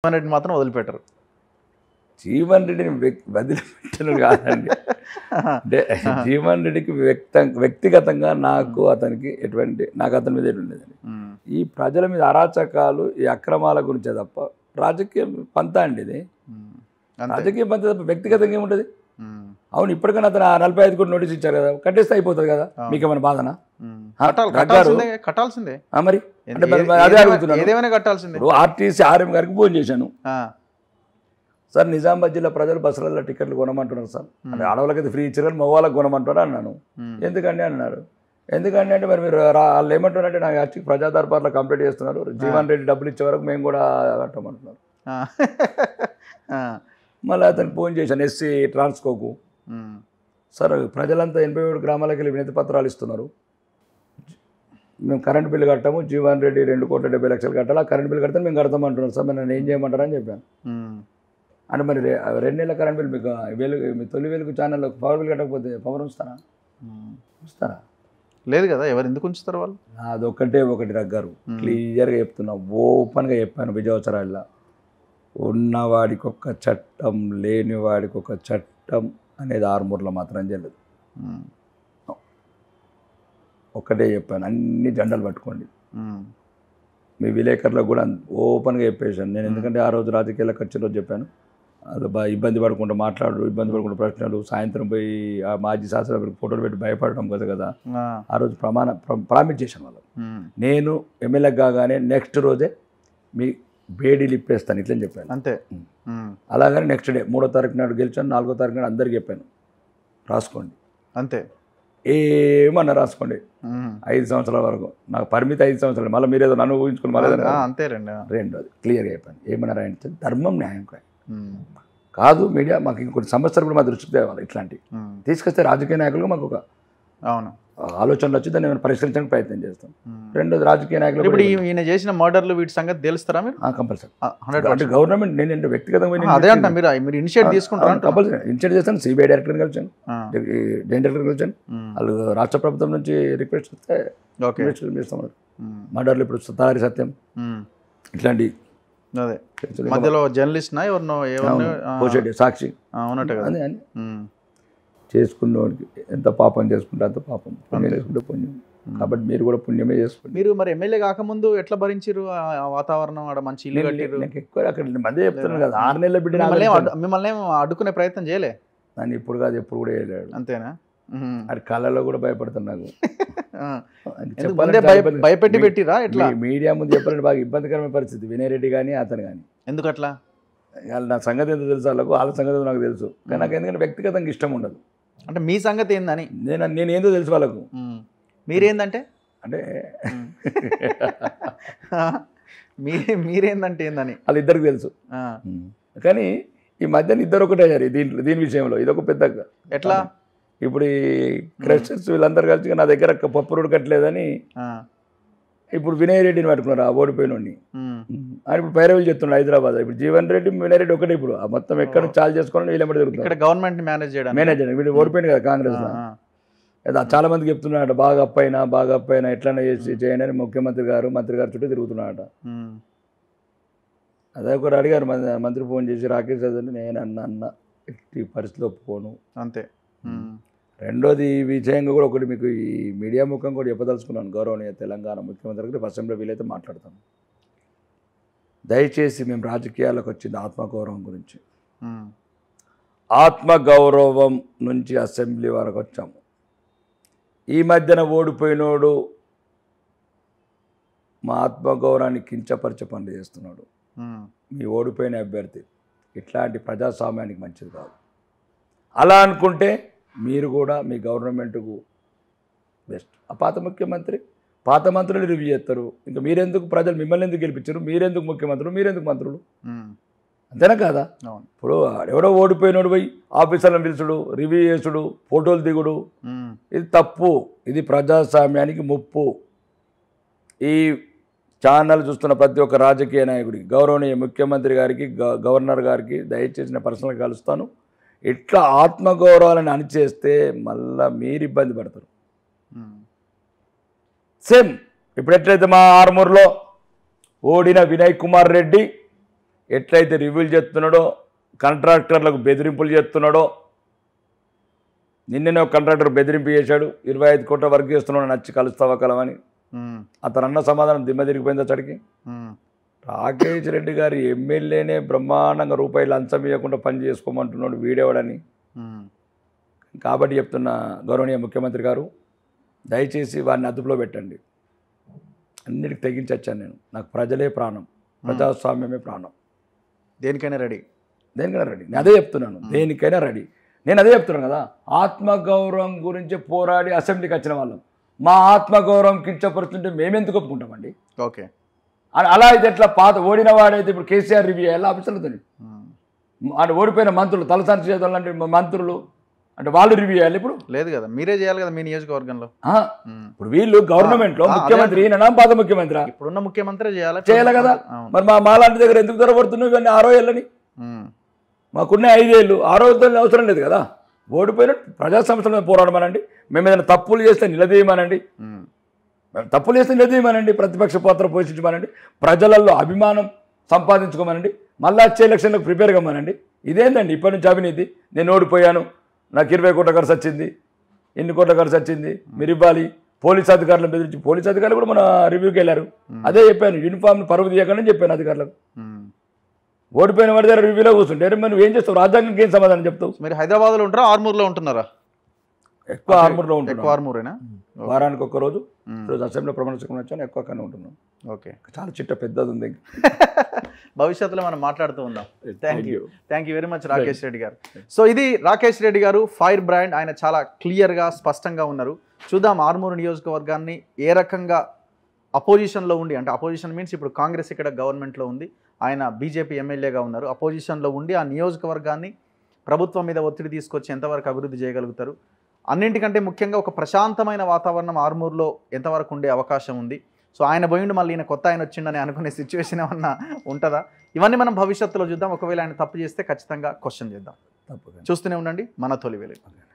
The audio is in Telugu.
జీవన్ రెడ్డిని మాత్రం వదిలిపెట్టరు. జీవన్ రెడ్డిని వదిలిపెట్టను కాదండి. అంటే జీవన్ రెడ్డికి వ్యక్తిగతంగా నాకు అతనికి నాకు అతని మీద ఉండేదండి. ఈ ప్రజల మీద అరాచకాలు, ఈ అక్రమాల గురించే తప్ప రాజకీయ పంత అండి ఇది. రాజకీయ పంత తప్ప వ్యక్తిగతంగా ఏముంటుంది? అవును, ఇప్పటికైనా అతను 45 కోట్లు నోటీస్ ఇచ్చారు కదా, కట్టేస్తే అయిపోతుంది కదా. మీకేమైనా బాధనా? కట్టాల్సిందే మరి అంటే అదే అడుగుతున్నాను. ఏదేమైనా కట్టాల్సిందే. ఆర్టీసీ ఆర్ఎం గారికి ఫోన్ చేశాను, సార్ నిజామాబాద్ జిల్లా ప్రజలు బస్సులలో టికెట్లు కొనమంటున్నారు సార్, అంటే ఆడవాళ్ళకైతే ఫ్రీ ఇచ్చారు కానీ మగవాళ్ళకి కొనమంటారు అన్నాను. ఎందుకండి అన్నారు. ఎందుకండి అంటే మరి మీరు వాళ్ళు ఏమంటారంటే నాకు యాక్చువల్ ప్రజా దర్బార్లో కంప్లీట్ చేస్తున్నారు, జీవన్ రెడ్డి డబ్బులు ఇచ్చే వరకు మేము కూడా కట్టమంటున్నారు. మళ్ళీ అతనికి ఫోన్ చేశాను ఎస్సీ ట్రాన్స్కోకు, సార్ ప్రజలంతా 87 గ్రామాలకు వెళ్ళి వినతి పత్రాలు ఇస్తున్నారు, మేము కరెంట్ బిల్లు కట్టాము, జీవన్ రెడ్డి 2,70,00,000 కట్టాలి, ఆ కరెంట్ బిల్లు కడితే మేము కడతామంటున్నాం సార్, మరి నన్ను ఏం చేయమంటారు అని చెప్పాను. అంటే మరి 2 నెలల కరెంట్ బిల్ మీకు మీ తొలి వెలుగు ఛానల్లో పవర్ బిల్ కట్టకపోతే పవర్ ఉంచుతారా? లేదు కదా, ఎవరు ఎందుకు ఉంచుతారు వాళ్ళు? ఒకటి రగ్గారు క్లియర్గా చెప్తున్నా, ఓపెన్గా చెప్పాను. విజయోత్సరాల్లో ఉన్నవాడికి ఒక చట్టం, లేనివాడికి ఒక చట్టం అనేది ఆర్మూర్లో మాత్రం చేయలేదు. ఒక్కటే చెప్పాను, అన్ని జెండాలు పట్టుకోండి. మీ విలేకరులకు కూడా ఓపెన్గా చెప్పేశాను నేను, ఎందుకంటే ఆ రోజు రాజకీయాలకు వచ్చిన రోజు చెప్పాను, వాళ్ళు ఇబ్బంది పడకుండా ఇబ్బంది పడకుండా ప్రశ్నలు, సాయంత్రం పోయి ఆ మాజీ శాసనసభ్యులకు ఫోటోలు పెట్టి భయపడడం కదా. ఆ రోజు ప్రామిస్ చేశాను వాళ్ళు, నేను ఎమ్మెల్యే కాగానే నెక్స్ట్ రోజే మీ బేడీలు ఇప్పేస్తాను ఇట్లని చెప్పాను. అంతే. అలాగని నెక్స్ట్ డే 3వ తారీఖు నాడు గెలిచాను, 4వ తారీఖు నాడు అందరికి చెప్పాను రాసుకోండి. అంతే, ఏమన్నా రాసుకోండి. 5 సంవత్సరాల వరకు నాకు పరిమితి 5 సంవత్సరాలు, మళ్ళీ మీరేదో నన్ను ఊహించుకుని మళ్ళీ అంతే. రెండోది క్లియర్గా చెప్పాను, ఏమన్నా రాయంటే ధర్మం న్యాయం కాదు. మీడియా మాకు ఇంకొన్ని సమస్యలు కూడా మా దృష్టికి తేవాలి, ఇట్లాంటివి తీసుకొస్తే రాజకీయ నాయకులుగా మాకు ఒక ఆలోచనలు వచ్చి దాన్ని ఏమైనా పరిష్కరించడానికి ప్రయత్నం చేస్తాం. రెండోది రాజకీయ నాయకులు ఇప్పుడు ఈయన చేసిన మర్డర్లు వీటి సంగతి తెలుస్తారా మీరు? కంపల్సరీ. అంటే గవర్నమెంట్ నేను వ్యక్తిగతంగా అదే అంట, మీరు ఇనిషియేట్ తీసుకుంటారు? కంపల్సరీ ఇనిషియేట్ చేస్తాను. సిబిఐ డైరెక్టర్ని కలిసాను, జాయింట్ డైరెక్టర్ని కలిసాను. వాళ్ళు రాష్ట్ర ప్రభుత్వం నుంచి రిక్వెస్ట్ వస్తే చేస్తాం. మర్డర్లు ఇప్పుడు తారి సత్యం ఇట్లాంటి అదే మధ్యలో జర్నలిస్ట్ ఎవరినో సాక్షి అవునట్టు కదా అని చేసుకున్నవాడికి ఎంత పాపం చేసుకుంటే అంత పాపం, పుణ్యం చేసుకుంటే పుణ్యం. కాబట్టి మీరు కూడా పుణ్యమే చేసుకోండి. మీరు మరి ఎమ్మెల్యే కాకముందు ఎట్లా భరించారు ఆ వాతావరణం? ఆడ మంచి ఇల్లు కట్టారు. నాకు ఎక్కువ అక్కడ మందే చెప్తున్నాను కదా, 6 నెలల బిడ్డ మిమ్మల్ని అడ్డుకునే ప్రయత్నం చేయలే? నన్ను ఇప్పుడు కాదు ఎప్పుడు కూడా చేయలేడు. అంతేనా? అది కళ్ళలో కూడా భయపడుతున్నాను. భయపెట్టి పెట్టిరా? ఎట్లా మీడియా ముందు చెప్పాలంటే బాగా ఇబ్బందికరమైన పరిస్థితి. వినయ్ రెడ్డి కానీ అతను కానీ. ఎందుకు అట్లా? నా సంగతి ఎంత తెలుసు వాళ్ళకు, వాళ్ళ సంగతి నాకు తెలుసు. కానీ నాకు ఎందుకంటే వ్యక్తిగతంగా ఇష్టం ఉండదు. అంటే మీ సంగతి ఏందని? నేను ఏందో తెలుసు వాళ్ళకు. మీరేందంటే అంటే మీరేందంటే ఏందని వాళ్ళిద్దరికి తెలుసు. కానీ ఈ మధ్యన ఇద్దరు ఒకటే అయ్యారు దీని విషయంలో. ఇదొక పెద్ద ఎట్లా ఇప్పుడు ఈ క్రిస్టియన్స్ వీళ్ళందరూ కలిసి నా దగ్గర పప్పు ఉడకట్లేదని ఇప్పుడు వినయ్ రెడ్డిని పట్టుకున్నారు, ఆ ఓడిపోయినోడిని. ఆయన ఇప్పుడు పైరవీలు చెప్తున్నాడు హైదరాబాద్. ఇప్పుడు జీవన్ రెడ్డి వినయ్ రెడ్డి ఒకటే. ఇప్పుడు మొత్తం ఎక్కడ చాలు చేసుకోవాలని వీళ్ళెంబడి జరుగుతుంది. గవర్నమెంట్ మేనేజ్ వీళ్ళు ఓడిపోయింది కదా కాంగ్రెస్. చాలా మందికి చెప్తున్నాడు బాగా అప్పైనా ఎట్లన్నా చేయండి అని ముఖ్యమంత్రి గారు మంత్రి గారు చుట్టూ తిరుగుతున్నాడట. అదే ఒకరు అడిగారు మంత్రి ఫోన్ చేసి, రాకేష్ చౌదరిని నేను అన్న ఎట్టి పరిస్థితిలో ఒప్పుకోను. అంతే. రెండోది ఈ విషయంగా కూడా ఒకటి మీకు ఈ మీడియా ముఖం కూడా చెప్పదలుచుకున్నాను. గౌరవనీయ తెలంగాణ ముఖ్యమంత్రి గారికి అసెంబ్లీలో వీలైతే మాట్లాడతాను. దయచేసి మేము రాజకీయాలకు వచ్చింది ఆత్మగౌరవం గురించి. ఆత్మగౌరవం నుంచి అసెంబ్లీ వరకు వచ్చాము. ఈ మధ్యన ఓడిపోయినోడు మా ఆత్మగౌరవాన్ని కించపరిచే పనులు చేస్తున్నాడు. మీ ఓడిపోయిన అభ్యర్థి ఇట్లాంటి ప్రజాస్వామ్యానికి మంచిది కాదు. అలా అనుకుంటే మీరు కూడా మీ గవర్నమెంట్కు బెస్ట్. ఆ పాత మంత్రులు రివ్యూ చేస్తారు. ఇంకా మీరెందుకు, ప్రజలు మిమ్మల్ని ఎందుకు గెలిపించారు, మీరెందుకు ముఖ్యమంత్రులు, మీరెందుకు మంత్రులు? అంతేనా కాదా? ఇప్పుడు ఎవడో ఓడిపోయినోడు పోయి ఆఫీసర్లను పిలుచుడు, రివ్యూ చేసుడు, ఫోటోలు దిగుడు, ఇది తప్పు. ఇది ప్రజాస్వామ్యానికి ముప్పు. ఈ ఛానల్ చూస్తున్న ప్రతి ఒక్క రాజకీయ నాయకుడికి, గౌరవనీయ ముఖ్యమంత్రి గారికి, గవర్నర్ గారికి దయచేసి నేను పర్సనల్గా కలుస్తాను. ఇట్లా ఆత్మగౌరవాలను అణిచేస్తే మళ్ళీ మీరు ఇబ్బంది పడతారు. సేమ్ ఇప్పుడు ఎట్లయితే మా ఆర్మూర్లో ఓడిన వినయ్ కుమార్ రెడ్డి ఎట్లయితే రివ్యూలు చేస్తున్నాడో కాంట్రాక్టర్లకు బెదిరింపులు చేస్తున్నాడో, నిన్ననే ఒక కాంట్రాక్టర్ బెదిరింపు చేశాడు, 25 కోట్ల వర్క్ చేస్తున్నాడు, నచ్చి కలుస్తావా కలవని. అతను అన్న సమాధానం దిమ్మ తిరిగిపోయింది అతడికి. రాకేష్ రెడ్డి గారి ఎమ్మెల్యేనే బ్రహ్మాండంగా రూపాయలు లంచం ఇవ్వకుండా పని చేసుకోమంటున్నాడు వీడేవాడని. కాబట్టి చెప్తున్న గౌరవనీయ ముఖ్యమంత్రి గారు, దయచేసి వారిని అదుపులో పెట్టండి. అన్నిటికి తెగించి వచ్చాను నేను. నాకు ప్రజలే ప్రాణం, ప్రజాస్వామ్యమే ప్రాణం. దేనికైనా రెడీ. దేనికైనా రెడీ. నేను అదే చెప్తున్నాను, దేనికైనా రెడీ. నేను అదే చెప్తున్నాను కదా, ఆత్మగౌరవం గురించి పోరాడి అసెంబ్లీకి వచ్చిన వాళ్ళం. మా ఆత్మగౌరవం కించపరుస్తుంటే మేమెందుకు ఒప్పుకుంటామండి? ఓకే, అలా అయితే ఎట్లా? పాత ఓడిన వాడైతే ఇప్పుడు కేసీఆర్ రివ్యూ ఎలా ఆఫీసర్లతో అంటే ఓడిపోయిన మంత్రులు, తలసాని చేతులు అంటే మంత్రులు అంటే వాళ్ళు రివ్యూ చేయాలి ఇప్పుడు? లేదు కదా, మీరే చేయాలి కదా మీ నియోజకవర్గంలో. ఇప్పుడు వీళ్ళు గవర్నమెంట్లో ముఖ్యమంత్రి ఈయన పాత ముఖ్యమంత్రి, ఇప్పుడున్న ముఖ్యమంత్రి చేయాలి కదా. మరి మాలాంటి దగ్గర ఎందుకు దొరకబడుతున్నావు ఇవన్నీ? 6 ఏళ్ళని మాకున్న 5 ఏళ్ళు, 6 ఏళ్ళు అవసరం లేదు కదా. ఓడిపోయిన ప్రజా సంస్థల పోరాడమనండి, మేము ఏదైనా తప్పులు చేస్తే నిలదీయమనండి, తప్పులు చేస్తే నిలదీయమనండి, ప్రతిపక్ష పాత్ర పోషించమనండి, ప్రజలలో అభిమానం సంపాదించుకోమనండి, మళ్ళీ వచ్చే ఎలక్షన్లకు ప్రిపేర్ కమ్మనండి. ఇదేందండి ఇప్పటి నుంచి అవినీతి? నేను ఓడిపోయాను, నాకు 20 కోట్ల ఖర్చు వచ్చింది, ఎన్ని కోట్ల ఖర్చు వచ్చింది, మీరు ఇవ్వాలి. పోలీస్ అధికారులను బెదిరించి, పోలీస్ అధికారులు కూడా మన రివ్యూకి వెళ్ళారు. అదే చెప్పాను, యూనిఫామ్ని పరువు తీయకండి చెప్పాను అధికారులకు. ఓడిపోయిన వాడి దగ్గర రివ్యూలో కూర్చుంటే మరి నువ్వు ఏం చేస్తావు? రాజ్యాంగానికి ఏం సమాధానం చెప్తావు? మీరు హైదరాబాద్లో ఉంటారా, ఆర్మూర్లో ఉంటున్నారా? ఎక్కువ ఆర్మూర్లో ఉంటాను. ఎక్కువ ఆర్మూరేనా? వారానికి ఒక్క రోజు, ఈరోజు అసెంబ్లీలో ప్రమాణ స్వీకారం వచ్చాను, ఎక్కువ అక్కడనే ఉంటున్నాను. ఓకే, చాలా చిట్ట పెద్దది ఉంది. భవిష్యత్తులో మనం మాట్లాడుతూ ఉందాం. Thank you very much Rakesh Reddy గారు. సో ఇది రాకేష్ రెడ్డి గారు, ఫైర్ బ్రాండ్. ఆయన చాలా క్లియర్గా స్పష్టంగా ఉన్నారు. చూద్దాం ఆర్మూరు నియోజకవర్గాన్ని ఏ రకంగా అపోజిషన్లో ఉండి, అంటే అపోజిషన్ మీన్స్ ఇప్పుడు కాంగ్రెస్ ఇక్కడ గవర్నమెంట్లో ఉంది, ఆయన బీజేపీ ఎమ్మెల్యేగా ఉన్నారు, అపోజిషన్లో ఉండి ఆ నియోజకవర్గాన్ని ప్రభుత్వం మీద ఒత్తిడి తీసుకొచ్చి ఎంతవరకు అభివృద్ధి చేయగలుగుతారు. అన్నింటికంటే ముఖ్యంగా ఒక ప్రశాంతమైన వాతావరణం ఆర్మూర్లో ఎంతవరకు ఉండే అవకాశం ఉంది. సో ఆయన పోయిండు, మళ్ళీ ఈయన కొత్త ఆయన వచ్చిండని అనుకునే సిచ్యువేషన్ ఏమన్నా ఉంటుందా? ఇవన్నీ మనం భవిష్యత్తులో చూద్దాం. ఒకవేళ ఆయన తప్పు చేస్తే ఖచ్చితంగా క్వశ్చన్ చేద్దాం. చూస్తూనే ఉండండి మన తొలి వెలుగు.